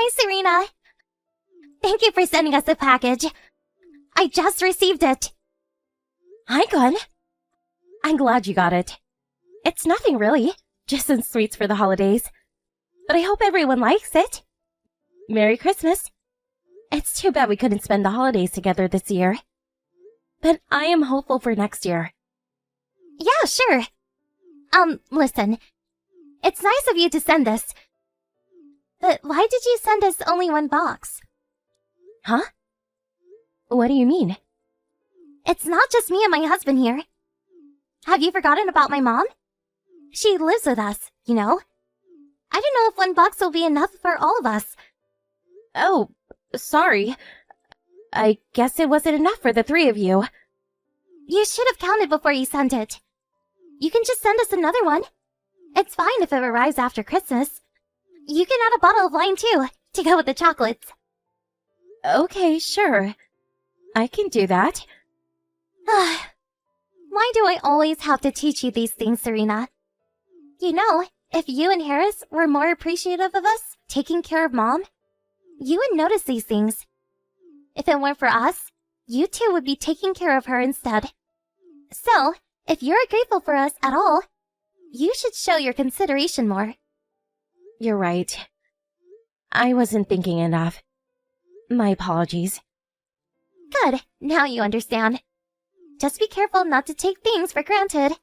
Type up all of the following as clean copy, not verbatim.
Hi, Serena. Thank you for sending us the package. I just received it. Hi, Gwen. I'm glad you got it. It's nothing really, just some sweets for the holidays. But I hope everyone likes it. Merry Christmas. It's too bad we couldn't spend the holidays together this year. But I am hopeful for next year. Yeah, sure. Listen. It's nice of you to send this. But why did you send us only one box? Huh? What do you mean? It's not just me and my husband here. Have you forgotten about my mom? She lives with us, you know? I don't know if one box will be enough for all of us. Oh, sorry. I guess it wasn't enough for the three of you. You should have counted before you sent it. You can just send us another one. It's fine if it arrives after Christmas. You can add a bottle of wine too, to go with the chocolates. Okay, sure. I can do that. Why do I always have to teach you these things, Serena? You know, if you and Harris were more appreciative of us taking care of Mom, you would notice these things. If it weren't for us, you two would be taking care of her instead. So, if you're grateful for us at all, you should show your consideration more. You're right. I wasn't thinking enough. My apologies. Good, now you understand. Just be careful not to take things for granted.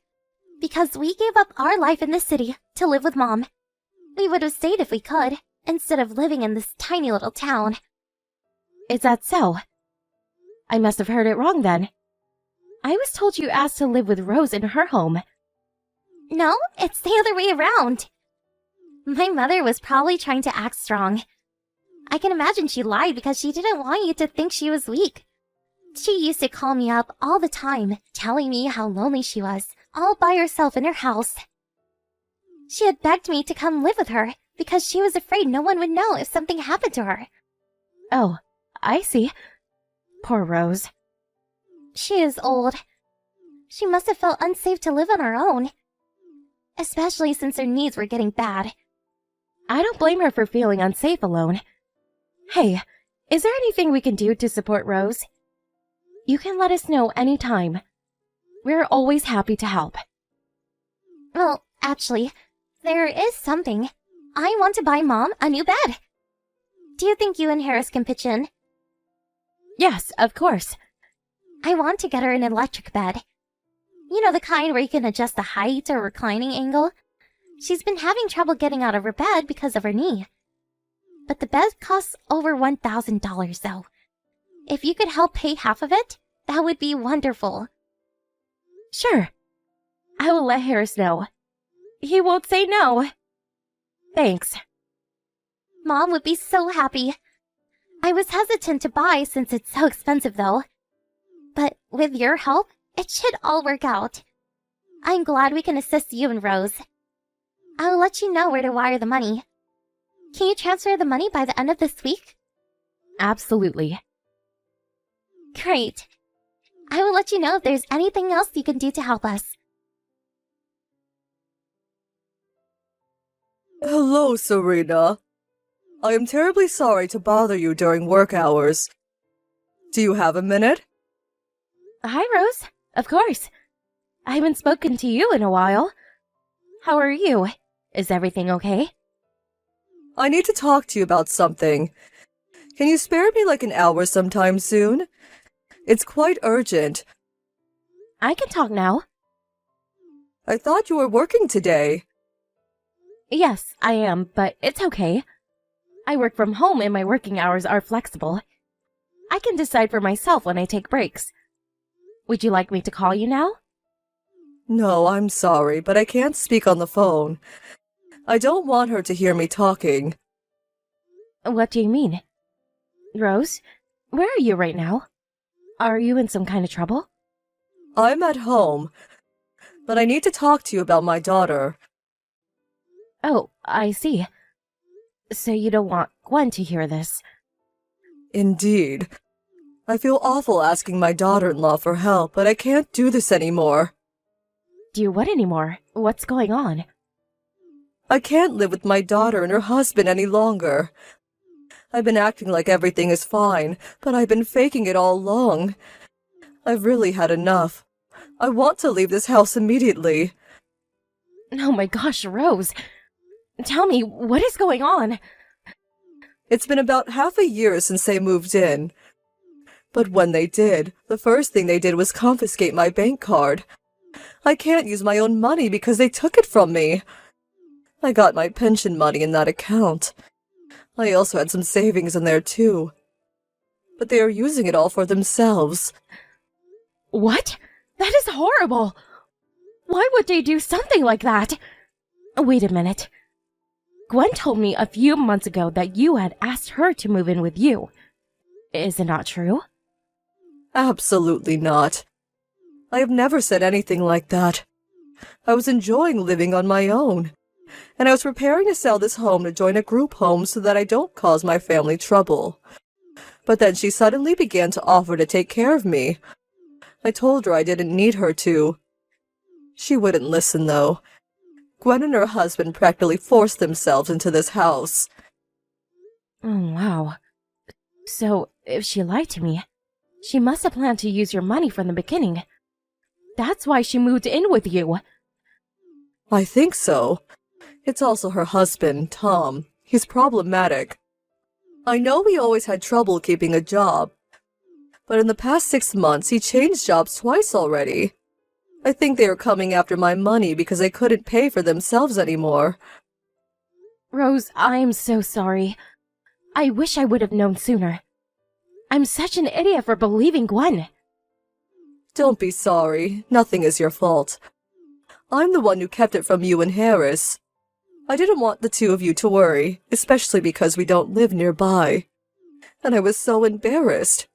Because we gave up our life in the city to live with Mom. We would have stayed if we could, instead of living in this tiny little town. Is that so? I must have heard it wrong then. I was told you asked to live with Rose in her home. No, it's the other way around. My mother was probably trying to act strong. I can imagine she lied because she didn't want you to think she was weak. She used to call me up all the time, telling me how lonely she was, all by herself in her house. She had begged me to come live with her because she was afraid no one would know if something happened to her. Oh, I see. Poor Rose. She is old. She must have felt unsafe to live on her own. Especially since her needs were getting bad. I don't blame her for feeling unsafe alone. Hey, is there anything we can do to support Rose? You can let us know anytime. We're always happy to help. Well, actually, there is something. I want to buy Mom a new bed. Do you think you and Harris can pitch in? Yes, of course. I want to get her an electric bed. You know, the kind where you can adjust the height or reclining angle. She's been having trouble getting out of her bed because of her knee. But the bed costs over $1,000 though. If you could help pay half of it, that would be wonderful. Sure. I will let Harris know. He won't say no. Thanks. Mom would be so happy. I was hesitant to buy since it's so expensive though. But with your help, it should all work out. I'm glad we can assist you and Rose. I'll let you know where to wire the money. Can you transfer the money by the end of this week? Absolutely. Great. I will let you know if there's anything else you can do to help us. Hello, Serena. I am terribly sorry to bother you during work hours. Do you have a minute? Hi, Rose. Of course. I haven't spoken to you in a while. How are you? Is everything okay? I need to talk to you about something. Can you spare me like an hour sometime soon? It's quite urgent. I can talk now. I thought you were working today. Yes, I am, but it's okay. I work from home and my working hours are flexible. I can decide for myself when I take breaks. Would you like me to call you now? No, I'm sorry, but I can't speak on the phone. I don't want her to hear me talking. What do you mean? Rose, where are you right now? Are you in some kind of trouble? I'm at home, but I need to talk to you about my daughter. Oh, I see. So you don't want Gwen to hear this? Indeed. I feel awful asking my daughter-in-law for help, but I can't do this anymore. Do you what anymore? What's going on? I can't live with my daughter and her husband any longer. I've been acting like everything is fine, but I've been faking it all along. I've really had enough. I want to leave this house immediately. Oh my gosh, Rose. Tell me, what is going on? It's been about half a year since they moved in. But when they did, the first thing they did was confiscate my bank card. I can't use my own money because they took it from me. I got my pension money in that account. I also had some savings in there too. But they are using it all for themselves. What? That is horrible! Why would they do something like that? Wait a minute. Gwen told me a few months ago that you had asked her to move in with you. Is it not true? Absolutely not. I have never said anything like that. I was enjoying living on my own, and I was preparing to sell this home to join a group home so that I don't cause my family trouble. But then she suddenly began to offer to take care of me. I told her I didn't need her to. She wouldn't listen, though. Gwen and her husband practically forced themselves into this house. Oh, wow. So, if she lied to me, she must have planned to use your money from the beginning. That's why she moved in with you. I think so. It's also her husband, Tom. He's problematic. I know we always had trouble keeping a job, but in the past 6 months he changed jobs twice already. I think they were coming after my money because they couldn't pay for themselves anymore. Rose, I'm so sorry. I wish I would have known sooner. I'm such an idiot for believing Gwen. Don't be sorry. Nothing is your fault. I'm the one who kept it from you and Harris. I didn't want the two of you to worry, especially because we don't live nearby. And I was so embarrassed.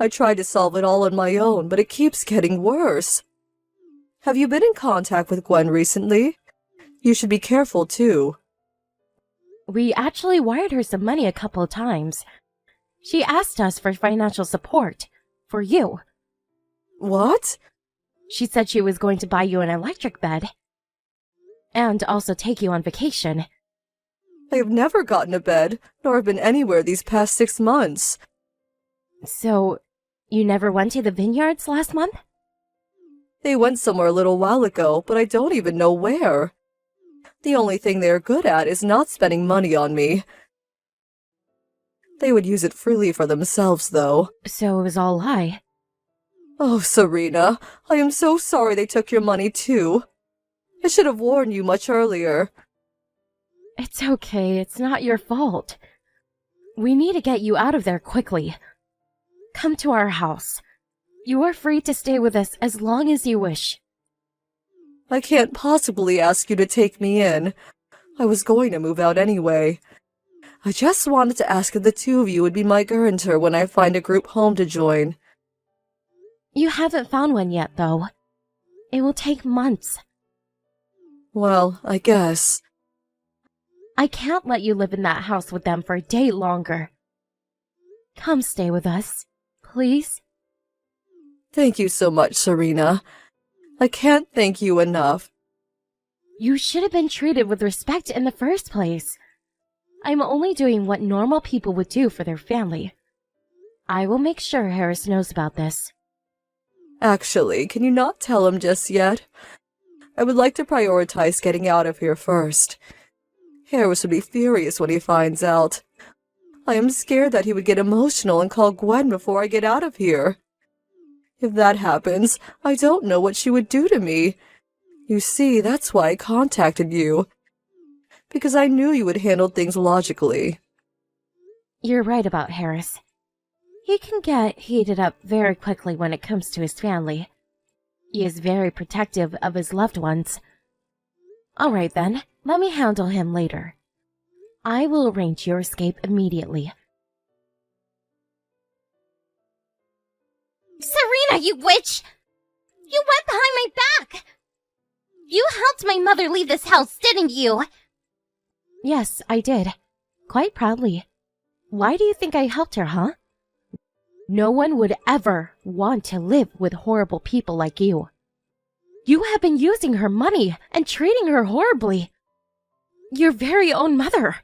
I tried to solve it all on my own, but it keeps getting worse. Have you been in contact with Gwen recently? You should be careful, too. We actually wired her some money a couple of times. She asked us for financial support. For you. What? She said she was going to buy you an electric bed. And also take you on vacation. I have never gotten a bed, nor have been anywhere these past 6 months. So, you never went to the vineyards last month? They went somewhere a little while ago, but I don't even know where. The only thing they are good at is not spending money on me. They would use it freely for themselves, though. So it was all a lie. Oh, Serena, I am so sorry they took your money, too. I should have warned you much earlier. It's okay, it's not your fault. We need to get you out of there quickly. Come to our house. You are free to stay with us as long as you wish. I can't possibly ask you to take me in. I was going to move out anyway. I just wanted to ask if the two of you would be my guarantor when I find a group home to join. You haven't found one yet, though. It will take months. Well, I guess. I can't let you live in that house with them for a day longer. Come stay with us, please. Thank you so much, Serena. I can't thank you enough. You should have been treated with respect in the first place. I'm only doing what normal people would do for their family. I will make sure Harris knows about this. Actually, can you not tell him just yet? I would like to prioritize getting out of here first. Harris would be furious when he finds out. I am scared that he would get emotional and call Gwen before I get out of here. If that happens, I don't know what she would do to me. You see, that's why I contacted you. Because I knew you would handle things logically. You're right about Harris. He can get heated up very quickly when it comes to his family. He is very protective of his loved ones. All right then, let me handle him later. I will arrange your escape immediately. Serena, you witch! You went behind my back! You helped my mother leave this house, didn't you? Yes, I did. Quite proudly. Why do you think I helped her, huh? No one would ever want to live with horrible people like you. You have been using her money and treating her horribly. Your very own mother.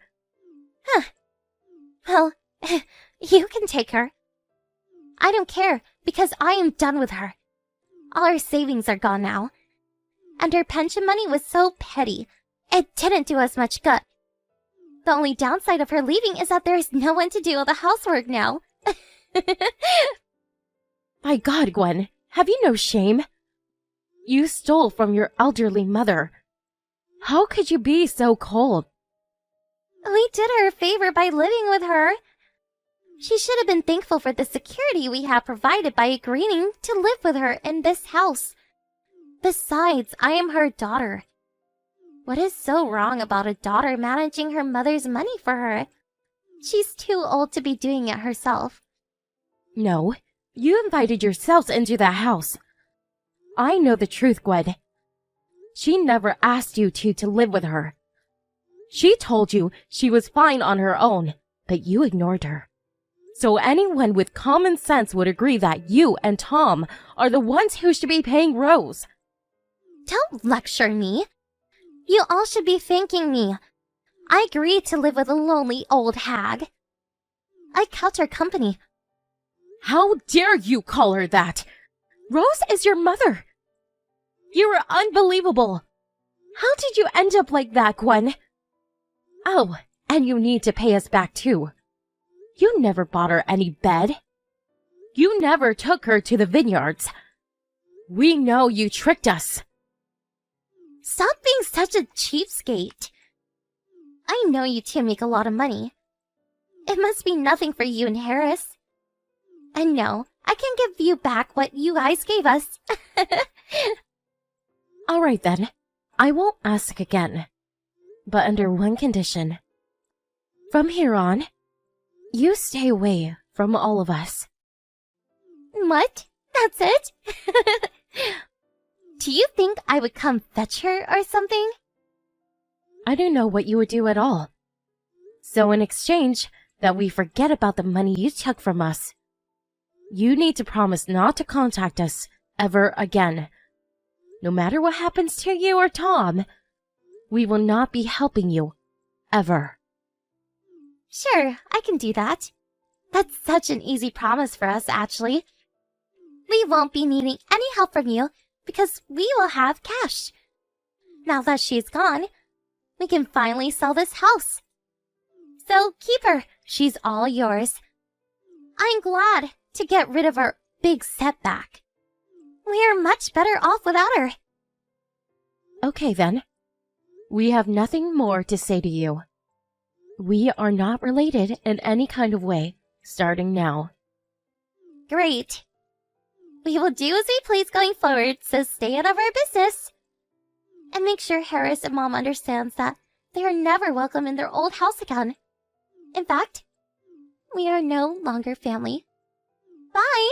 Huh. Well, You can take her. I don't care, because I am done with her. All our savings are gone now. And her pension money was so petty, it didn't do us much good. The only downside of her leaving is that there is no one to do all the housework now. My God, Gwen, have you no shame? You stole from your elderly mother. How could you be so cold? We did her a favor by living with her. She should have been thankful for the security we have provided by agreeing to live with her in this house. Besides, I am her daughter. What is so wrong about a daughter managing her mother's money for her? She's too old to be doing it herself. No, you invited yourselves into that house. I know the truth, Gwen. She never asked you to live with her. She told you she was fine on her own, but you ignored her. So anyone with common sense would agree that you and Tom are the ones who should be paying Rose. Don't lecture me. You all should be thanking me. I agreed to live with a lonely old hag. I kept her company. How dare you call her that? Rose is your mother. You are unbelievable. How did you end up like that, Gwen? Oh, and you need to pay us back too. You never bought her any bed. You never took her to the vineyards. We know you tricked us. Stop being such a cheapskate. I know you two make a lot of money. It must be nothing for you and Harris. And no, I can give you back what you guys gave us. All right then, I won't ask again. But under one condition. From here on, you stay away from all of us. What? That's it? Do you think I would come fetch her or something? I don't know what you would do at all. So in exchange that we forget about the money you took from us, you need to promise not to contact us ever again. No matter what happens to you or Tom, we will not be helping you, ever. Sure, I can do that. That's such an easy promise for us, actually. We won't be needing any help from you because we will have cash. Now that she's gone, we can finally sell this house. So keep her. She's all yours. I'm glad to get rid of our big setback. We are much better off without her. Okay then. We have nothing more to say to you. We are not related in any kind of way, starting now. Great. We will do as we please going forward, so stay out of our business. And make sure Harris and Mom understands that they are never welcome in their old house again. In fact, we are no longer family. Bye!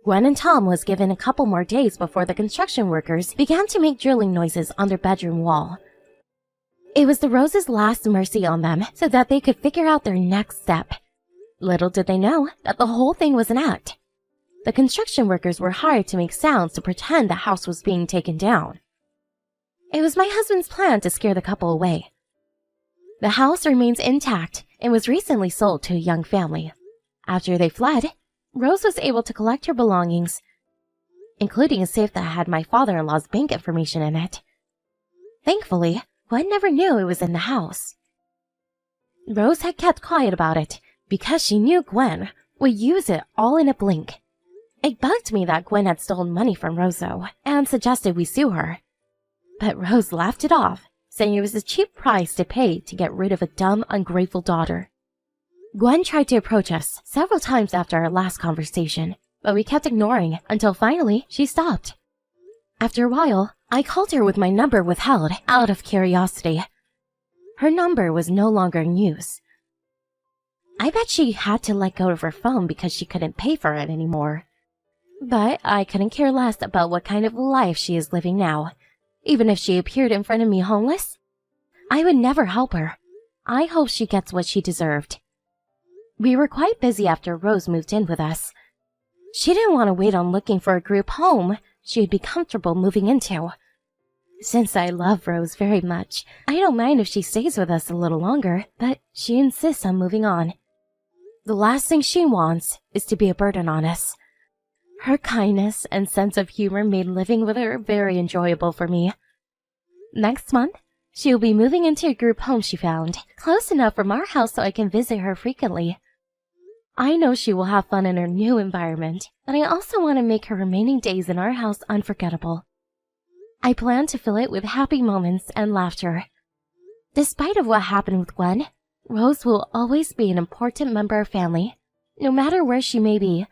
Gwen and Tom was given a couple more days before the construction workers began to make drilling noises on their bedroom wall. It was the Rose's last mercy on them so that they could figure out their next step. Little did they know that the whole thing was an act. The construction workers were hired to make sounds to pretend the house was being taken down. It was my husband's plan to scare the couple away. The house remains intact and was recently sold to a young family. After they fled, Rose was able to collect her belongings, including a safe that had my father-in-law's bank information in it. Thankfully, Gwen never knew it was in the house. Rose had kept quiet about it because she knew Gwen would use it all in a blink. It bugged me that Gwen had stolen money from Roso and suggested we sue her. But Rose laughed it off, saying it was a cheap price to pay to get rid of a dumb, ungrateful daughter. Gwen tried to approach us several times after our last conversation, but we kept ignoring until finally she stopped. After a while, I called her with my number withheld out of curiosity. Her number was no longer in use. I bet she had to let go of her phone because she couldn't pay for it anymore. But I couldn't care less about what kind of life she is living now. Even if she appeared in front of me homeless, I would never help her. I hope she gets what she deserved. We were quite busy after Rose moved in with us. She didn't want to wait on looking for a group home she'd be comfortable moving into. Since I love Rose very much, I don't mind if she stays with us a little longer, but she insists on moving on. The last thing she wants is to be a burden on us. Her kindness and sense of humor made living with her very enjoyable for me. Next month, she will be moving into a group home she found, close enough from our house so I can visit her frequently. I know she will have fun in her new environment, but I also want to make her remaining days in our house unforgettable. I plan to fill it with happy moments and laughter. Despite of what happened with Gwen, Rose will always be an important member of family. No matter where she may be,